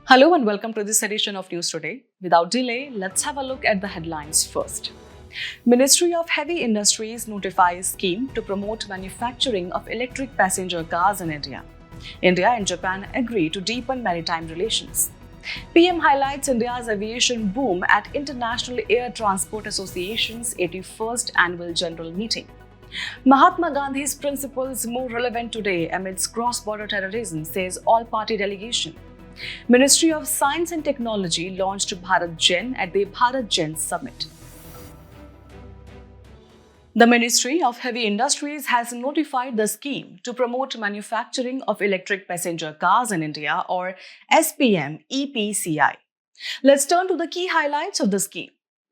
Hello and welcome to this edition of News Today. Without delay, let's have a look at the headlines first. Ministry of Heavy Industries notifies scheme to promote manufacturing of electric passenger cars in India. India and Japan agree to deepen maritime relations. PM highlights India's aviation boom at International Air Transport Association's 81st Annual General Meeting. Mahatma Gandhi's principles more relevant today amidst cross-border terrorism, says all-party delegation. Ministry of Science and Technology launched Bharat Gen at the Bharat Gen Summit. The Ministry of Heavy Industries has notified the scheme to promote manufacturing of electric passenger cars in India, or SPM EPCI. Let's turn to the key highlights of the scheme.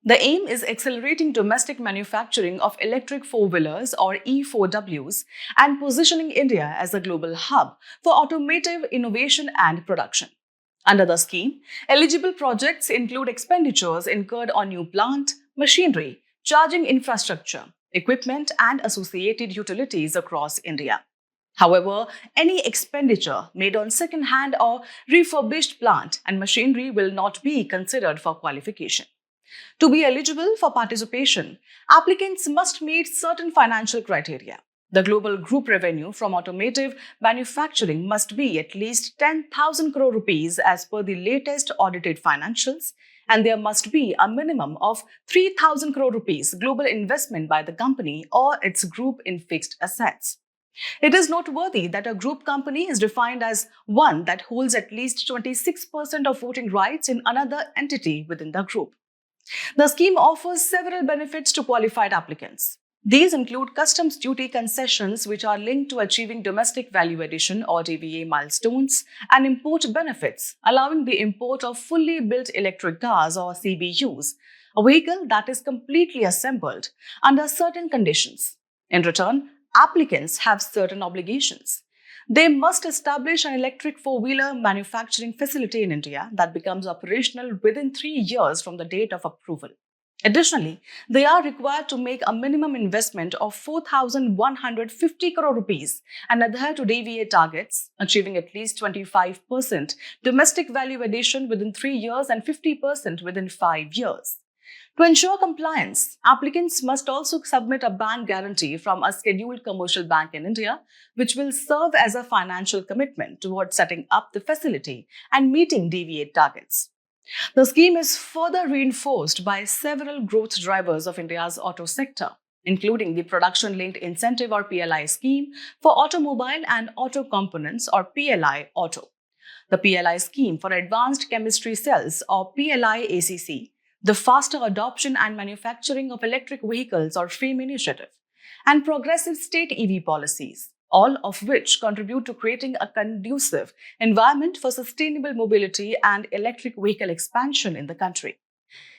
The aim is accelerating domestic manufacturing of electric four-wheelers or E4Ws and positioning India as a global hub for automotive innovation and production. Under the scheme, eligible projects include expenditures incurred on new plant, machinery, charging infrastructure, equipment and associated utilities across India. However, any expenditure made on second-hand or refurbished plant and machinery will not be considered for qualification. To be eligible for participation, applicants must meet certain financial criteria. The global group revenue from automotive manufacturing must be at least 10,000 crore rupees as per the latest audited financials, and there must be a minimum of 3,000 crore rupees global investment by the company or its group in fixed assets. It is noteworthy that a group company is defined as one that holds at least 26% of voting rights in another entity within the group. The scheme offers several benefits to qualified applicants. These include customs duty concessions, which are linked to achieving domestic value addition or DVA milestones, and import benefits, allowing the import of fully built electric cars or CBUs, a vehicle that is completely assembled under certain conditions. In return, applicants have certain obligations. They must establish an electric four-wheeler manufacturing facility in India that becomes operational within 3 years from the date of approval. Additionally, they are required to make a minimum investment of 4,150 crore rupees and adhere to DVA targets, achieving at least 25% domestic value addition within 3 years and 50% within 5 years. To ensure compliance, applicants must also submit a bank guarantee from a scheduled commercial bank in India, which will serve as a financial commitment towards setting up the facility and meeting DVA targets. The scheme is further reinforced by several growth drivers of India's auto sector, including the Production-Linked Incentive or PLI scheme for automobile and auto components or PLI Auto, the PLI scheme for Advanced Chemistry Cells or PLI ACC, the Faster Adoption and Manufacturing of Electric Vehicles or FAME initiative, and progressive state EV policies, all of which contribute to creating a conducive environment for sustainable mobility and electric vehicle expansion in the country.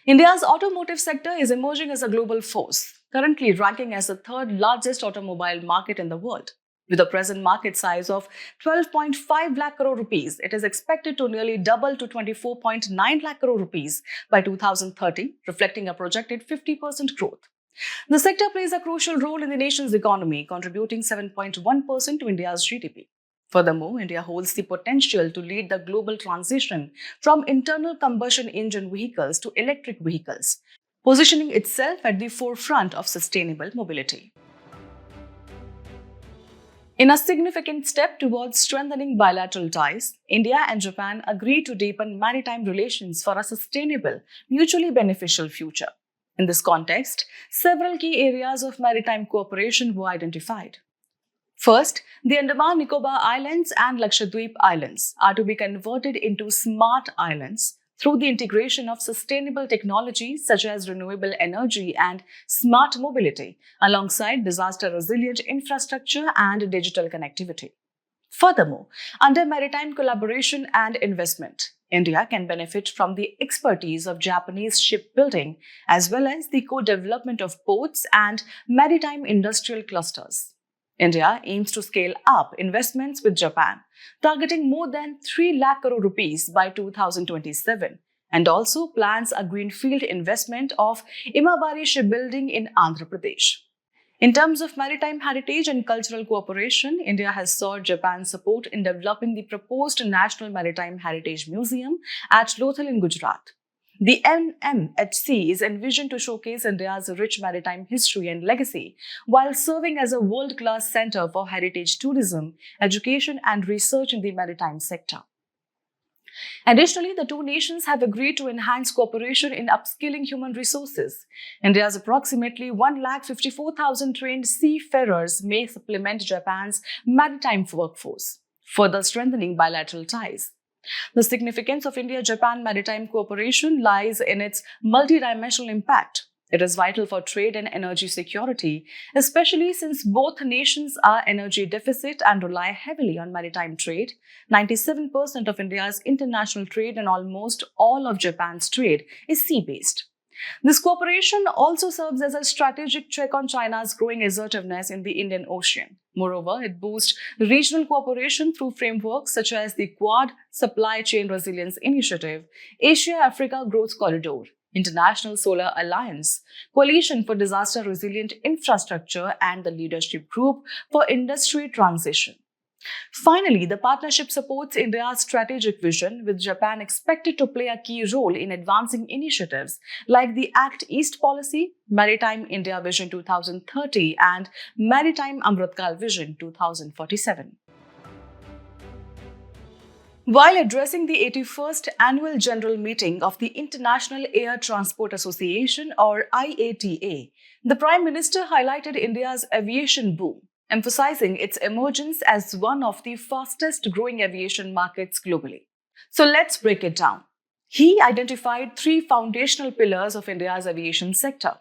India's automotive sector is emerging as a global force, currently ranking as the third largest automobile market in the world. With a present market size of 12.5 lakh crore rupees, it is expected to nearly double to 24.9 lakh crore rupees by 2030, reflecting a projected 50% growth. The sector plays a crucial role in the nation's economy, contributing 7.1% to India's GDP. Furthermore, India holds the potential to lead the global transition from internal combustion engine vehicles to electric vehicles, positioning itself at the forefront of sustainable mobility. In a significant step towards strengthening bilateral ties, India and Japan agreed to deepen maritime relations for a sustainable, mutually beneficial future. In this context, several key areas of maritime cooperation were identified. First, the Andaman-Nicobar Islands and Lakshadweep Islands are to be converted into smart islands through the integration of sustainable technologies such as renewable energy and smart mobility, alongside disaster-resilient infrastructure and digital connectivity. Furthermore, under maritime collaboration and investment, India can benefit from the expertise of Japanese shipbuilding as well as the co-development of ports and maritime industrial clusters. India aims to scale up investments with Japan, targeting more than 3 lakh crore rupees by 2027, and also plans a greenfield investment of Imabari Shipbuilding in Andhra Pradesh. In terms of maritime heritage and cultural cooperation, India has sought Japan's support in developing the proposed National Maritime Heritage Museum at Lothal in Gujarat. The NMHC is envisioned to showcase India's rich maritime history and legacy while serving as a world-class center for heritage tourism, education, and research in the maritime sector. Additionally, the two nations have agreed to enhance cooperation in upskilling human resources. India's approximately 154,000 trained seafarers may supplement Japan's maritime workforce, further strengthening bilateral ties. The significance of India-Japan maritime cooperation lies in its multidimensional impact. It is vital for trade and energy security, especially since both nations are energy deficit and rely heavily on maritime trade. 97% of India's international trade and almost all of Japan's trade is sea-based. This cooperation also serves as a strategic check on China's growing assertiveness in the Indian Ocean. Moreover, it boosts regional cooperation through frameworks such as the Quad Supply Chain Resilience Initiative, Asia-Africa Growth Corridor, International Solar Alliance, Coalition for Disaster Resilient Infrastructure, and the Leadership Group for Industry Transition. Finally, the partnership supports India's strategic vision, with Japan expected to play a key role in advancing initiatives like the Act East policy, Maritime India Vision 2030, and Maritime Amritkal Vision 2047. While addressing the 81st Annual General Meeting of the International Air Transport Association, or IATA, the Prime Minister highlighted India's aviation boom, emphasizing its emergence as one of the fastest growing aviation markets globally. So let's break it down. He identified three foundational pillars of India's aviation sector: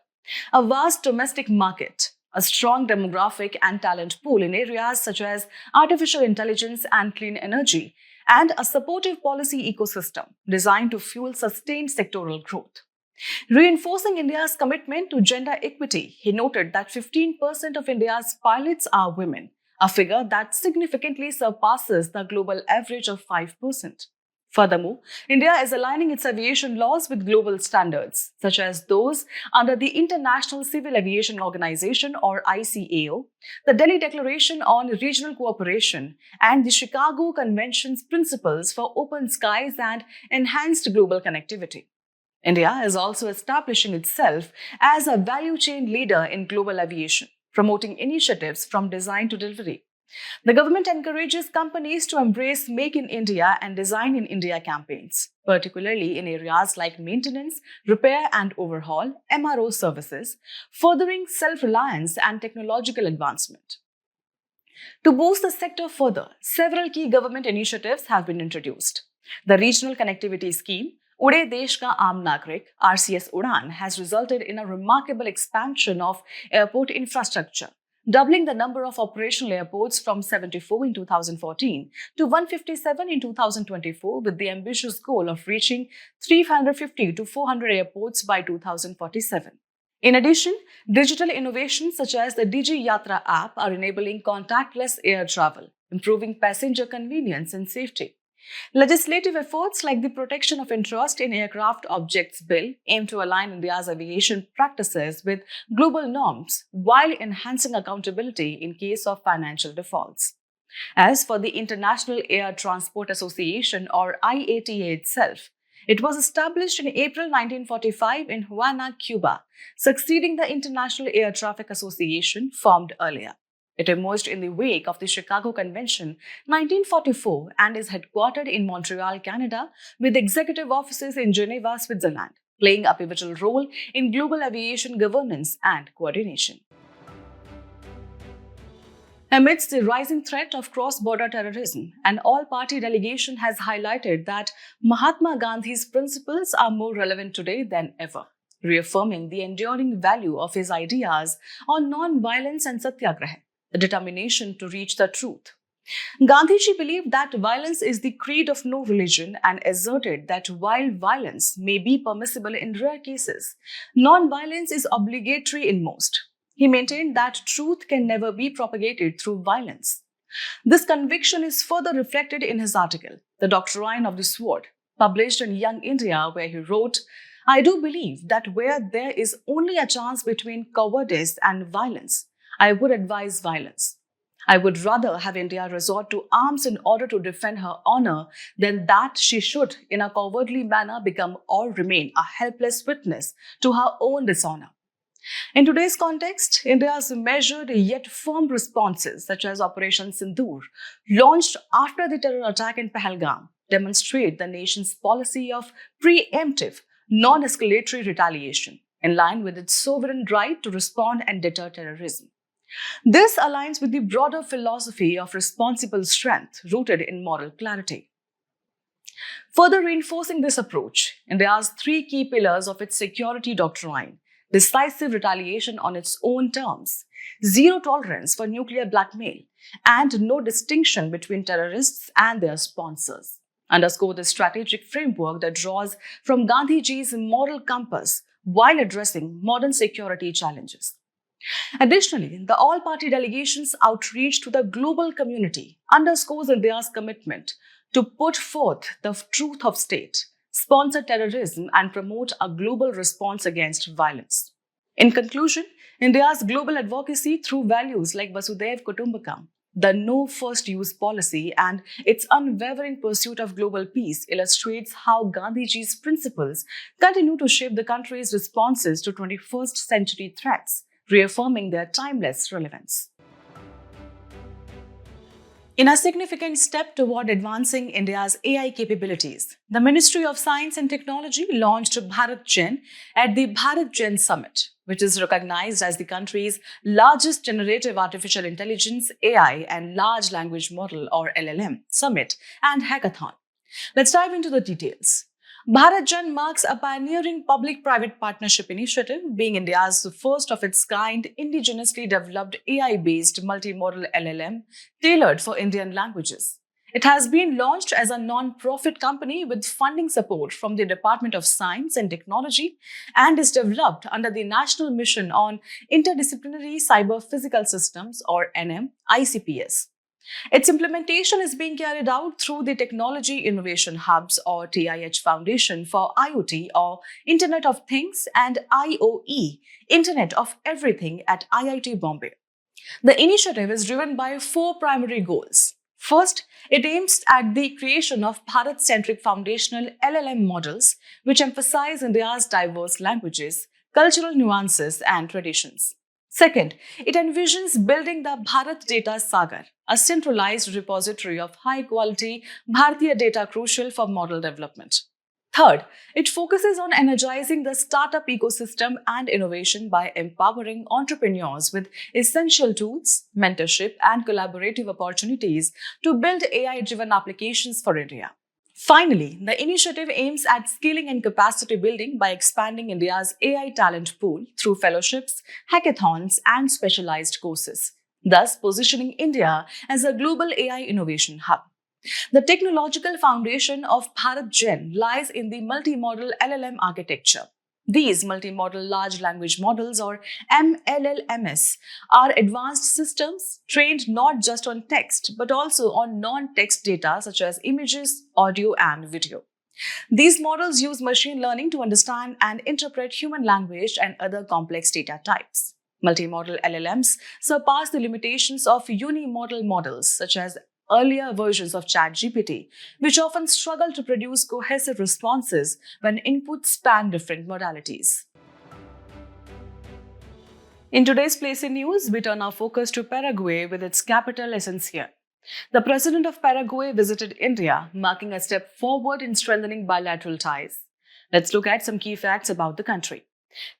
a vast domestic market, a strong demographic and talent pool in areas such as artificial intelligence and clean energy, and a supportive policy ecosystem designed to fuel sustained sectoral growth. Reinforcing India's commitment to gender equity, he noted that 15% of India's pilots are women, a figure that significantly surpasses the global average of 5%. Furthermore, India is aligning its aviation laws with global standards, such as those under the International Civil Aviation Organization, or ICAO, the Delhi Declaration on Regional Cooperation, and the Chicago Convention's principles for open skies and enhanced global connectivity. India is also establishing itself as a value chain leader in global aviation, promoting initiatives from design to delivery. The government encourages companies to embrace Make in India and Design in India campaigns, particularly in areas like maintenance, repair and overhaul, MRO services, furthering self-reliance and technological advancement. To boost the sector further, several key government initiatives have been introduced. The Regional Connectivity Scheme, Ude Desh Ka Aam Nagrik, RCS Udan, has resulted in a remarkable expansion of airport infrastructure, doubling the number of operational airports from 74 in 2014 to 157 in 2024, with the ambitious goal of reaching 350 to 400 airports by 2047. In addition, digital innovations such as the Digi Yatra app are enabling contactless air travel, improving passenger convenience and safety. Legislative efforts like the Protection of Interest in Aircraft Objects Bill aim to align India's aviation practices with global norms while enhancing accountability in case of financial defaults. As for the International Air Transport Association, or IATA itself, it was established in April 1945 in Havana, Cuba, succeeding the International Air Traffic Association formed earlier. It emerged in the wake of the Chicago Convention 1944 and is headquartered in Montreal, Canada, with executive offices in Geneva, Switzerland, playing a pivotal role in global aviation governance and coordination. Amidst the rising threat of cross-border terrorism, an all-party delegation has highlighted that Mahatma Gandhi's principles are more relevant today than ever, reaffirming the enduring value of his ideas on non-violence and satyagraha, the determination to reach the truth. Gandhiji believed that violence is the creed of no religion and asserted that while violence may be permissible in rare cases, non-violence is obligatory in most. He maintained that truth can never be propagated through violence. This conviction is further reflected in his article, The Doctrine of the Sword, published in Young India, where he wrote, "I do believe that where there is only a chance between cowardice and violence, I would advise violence. I would rather have India resort to arms in order to defend her honor than that she should, in a cowardly manner, become or remain a helpless witness to her own dishonor. In today's context, India's measured yet firm responses, such as Operation Sindoor, launched after the terror attack in Pahalgam, demonstrate the nation's policy of preemptive, non escalatory retaliation, in line with its sovereign right to respond and deter terrorism. This aligns with the broader philosophy of responsible strength rooted in moral clarity. Further reinforcing this approach, India's three key pillars of its security doctrine: decisive retaliation on its own terms, zero tolerance for nuclear blackmail, and no distinction between terrorists and their sponsors, underscore the strategic framework that draws from Gandhiji's moral compass while addressing modern security challenges. Additionally, the all-party delegation's outreach to the global community underscores India's commitment to put forth the truth of state, sponsor terrorism, and promote a global response against violence. In conclusion, India's global advocacy through values like Vasudhaiv Kutumbakam, the no first use policy, and its unwavering pursuit of global peace illustrates how Gandhiji's principles continue to shape the country's responses to 21st century threats, reaffirming their timeless relevance. In a significant step toward advancing India's AI capabilities, the Ministry of Science and Technology launched Bharat Gen at the Bharat Gen Summit, which is recognized as the country's largest generative artificial intelligence AI and large language model or LLM summit and hackathon. Let's dive into the details. Bharat Gen marks a pioneering public-private partnership initiative, being India's first of its kind indigenously developed AI-based multimodal LLM tailored for Indian languages. It has been launched as a non-profit company with funding support from the Department of Science and Technology and is developed under the National Mission on Interdisciplinary Cyber Physical Systems or NM-ICPS. Its implementation is being carried out through the Technology Innovation Hubs or TIH Foundation for IoT or Internet of Things and IOE, Internet of Everything at IIT Bombay. The initiative is driven by four primary goals. First, it aims at the creation of Bharat-centric foundational LLM models which emphasize India's diverse languages, cultural nuances, and traditions. Second, it envisions building the Bharat Data Sagar, a centralized repository of high-quality Bharatiya data crucial for model development. Third, it focuses on energizing the startup ecosystem and innovation by empowering entrepreneurs with essential tools, mentorship, and collaborative opportunities to build AI-driven applications for India. Finally, the initiative aims at scaling and capacity building by expanding India's AI talent pool through fellowships, hackathons, and specialized courses, thus positioning India as a global AI innovation hub. The technological foundation of Bharat Gen lies in the multimodal LLM architecture. These multimodal large language models or MLLMS are advanced systems trained not just on text but also on non-text data such as images, audio, and video. These models use machine learning to understand and interpret human language and other complex data types. Multimodal LLMs surpass the limitations of unimodal models such as earlier versions of ChatGPT, which often struggle to produce cohesive responses when inputs span different modalities. In today's Place in News, we turn our focus to Paraguay with its capital Asunción. The president of Paraguay visited India, marking a step forward in strengthening bilateral ties. Let's look at some key facts about the country.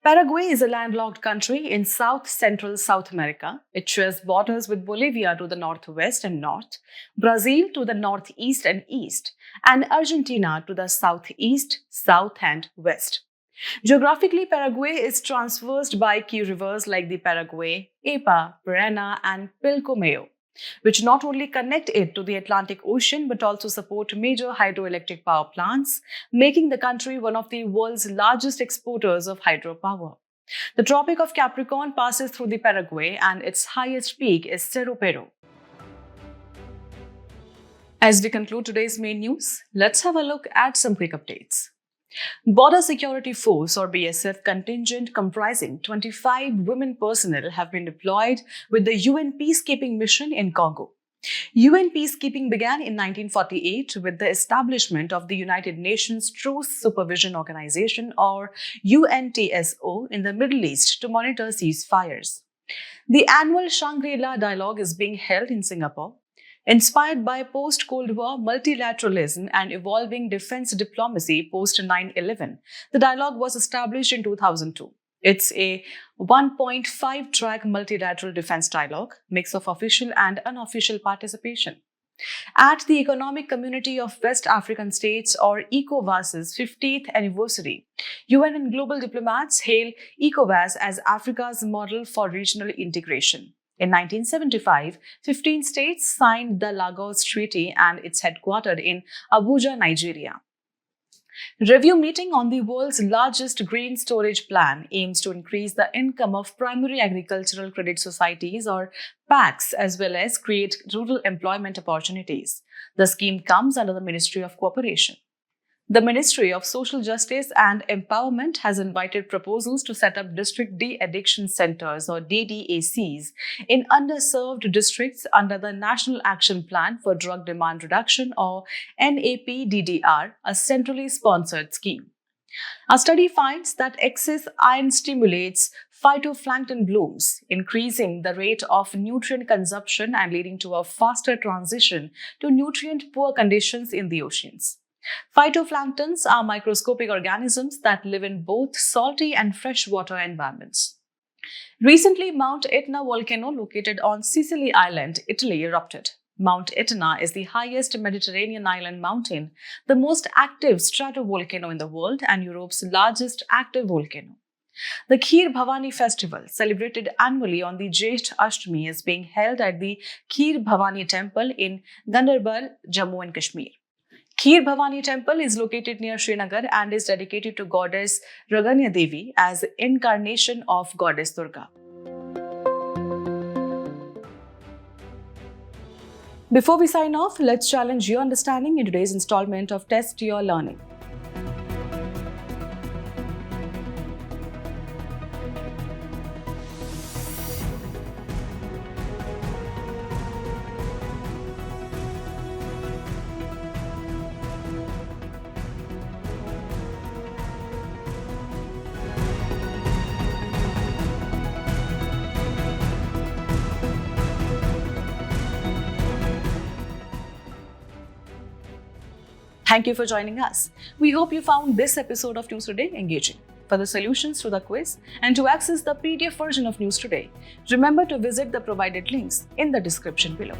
Paraguay is a landlocked country in south-central South America. It shares borders with Bolivia to the northwest and north, Brazil to the northeast and east, and Argentina to the southeast, south, and west. Geographically, Paraguay is traversed by key rivers like the Paraguay, Apa, Parana, and Pilcomayo, which not only connect it to the Atlantic Ocean but also support major hydroelectric power plants, making the country one of the world's largest exporters of hydropower. The Tropic of Capricorn passes through the Paraguay and its highest peak is Cerro Pero. As we conclude today's main news, let's have a look at some quick updates. Border Security Force or BSF contingent comprising 25 women personnel have been deployed with the UN peacekeeping mission in Congo. UN peacekeeping began in 1948 with the establishment of the United Nations Truce Supervision Organization or UNTSO in the Middle East to monitor ceasefires. The annual Shangri-La Dialogue is being held in Singapore. Inspired by post-Cold War multilateralism and evolving defense diplomacy post-9/11, the dialogue was established in 2002. It's a 1.5-track multilateral defense dialogue, mix of official and unofficial participation. At the Economic Community of West African States or ECOWAS's 50th anniversary, UN and global diplomats hail ECOWAS as Africa's model for regional integration. In 1975, 15 states signed the Lagos Treaty and it's headquartered in Abuja, Nigeria. Review meeting on the world's largest grain storage plan aims to increase the income of primary agricultural credit societies or PACs as well as create rural employment opportunities. The scheme comes under the Ministry of Cooperation. The Ministry of Social Justice and Empowerment has invited proposals to set up district de-addiction centers or DDACs in underserved districts under the National Action Plan for Drug Demand Reduction or NAPDDR, a centrally sponsored scheme. A study finds that excess iron stimulates phytoplankton blooms, increasing the rate of nutrient consumption and leading to a faster transition to nutrient-poor conditions in the oceans. Phytoplanktons are microscopic organisms that live in both salty and freshwater environments. Recently, Mount Etna volcano located on Sicily Island, Italy, erupted. Mount Etna is the highest Mediterranean island mountain, the most active stratovolcano in the world, and Europe's largest active volcano. The Kheer Bhavani festival, celebrated annually on the Jesht Ashtami, is being held at the Kheer Bhavani temple in Ganderbal, Jammu and Kashmir. Kheer Bhavani temple is located near Srinagar and is dedicated to goddess Raganya Devi as incarnation of goddess Durga. Before we sign off, let's challenge your understanding in today's installment of Test Your Learning. Thank you for joining us. We hope you found this episode of News Today engaging. For the solutions to the quiz and to access the PDF version of News Today, remember to visit the provided links in the description below.